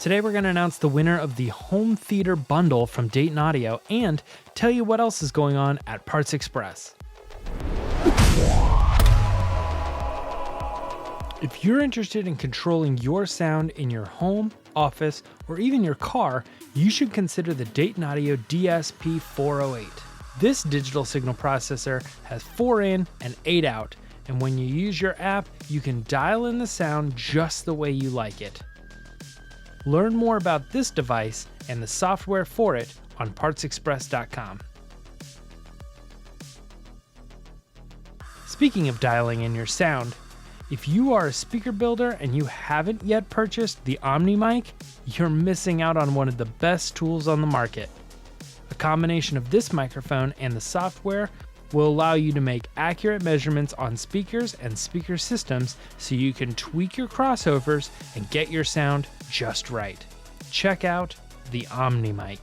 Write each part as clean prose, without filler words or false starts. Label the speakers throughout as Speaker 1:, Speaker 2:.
Speaker 1: Today we're going to announce the winner of the Home Theater Bundle from Dayton Audio and tell you what else is going on at Parts Express. If you're interested in controlling your sound in your home, office, or even your car, you should consider the Dayton Audio DSP-408. This digital signal processor has 4 in and 8 out, and when you use your app, you can dial in the sound just the way you like it. Learn more about this device and the software for it on partsexpress.com. Speaking of dialing in your sound, if you are a speaker builder and you haven't yet purchased the OmniMic, you're missing out on one of the best tools on the market. A combination of this microphone and the software will allow you to make accurate measurements on speakers and speaker systems so you can tweak your crossovers and get your sound just right. Check out the OmniMic.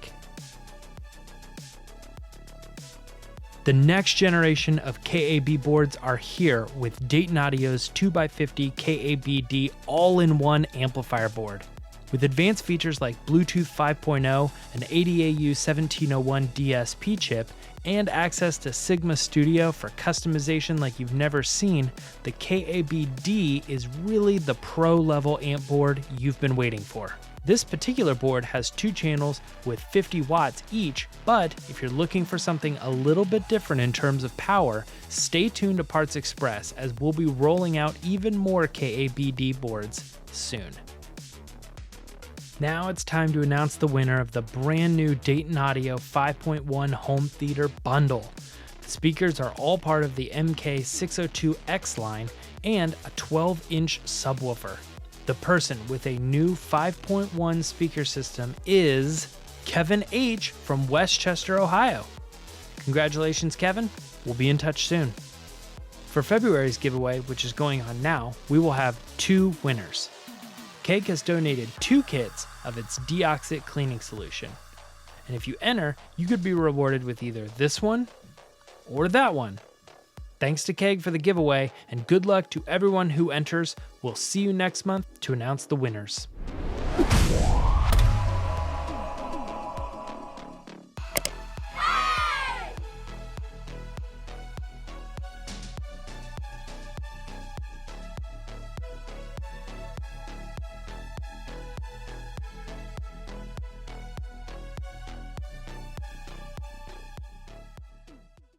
Speaker 1: The next generation of KAB boards are here with Dayton Audio's 2x50 KABD all-in-one amplifier board. With advanced features like Bluetooth 5.0, an ADAU 1701 DSP chip, and access to SigmaStudio for customization like you've never seen, the KABD is really the pro-level amp board you've been waiting for. This particular board has 2 channels with 50 watts each, but if you're looking for something a little bit different in terms of power, stay tuned to Parts Express as we'll be rolling out even more KABD boards soon. Now it's time to announce the winner of the brand new Dayton Audio 5.1 Home Theater Bundle. The speakers are all part of the MK602X line and a 12-inch subwoofer. The person with a new 5.1 speaker system is Kevin H. from Westchester, Ohio. Congratulations, Kevin. We'll be in touch soon. For February's giveaway, which is going on now, we will have 2 winners. Keg has donated 2 kits of its deoxit cleaning solution. And if you enter, you could be rewarded with either this one or that one. Thanks to Keg for the giveaway, and good luck to everyone who enters. We'll see you next month to announce the winners.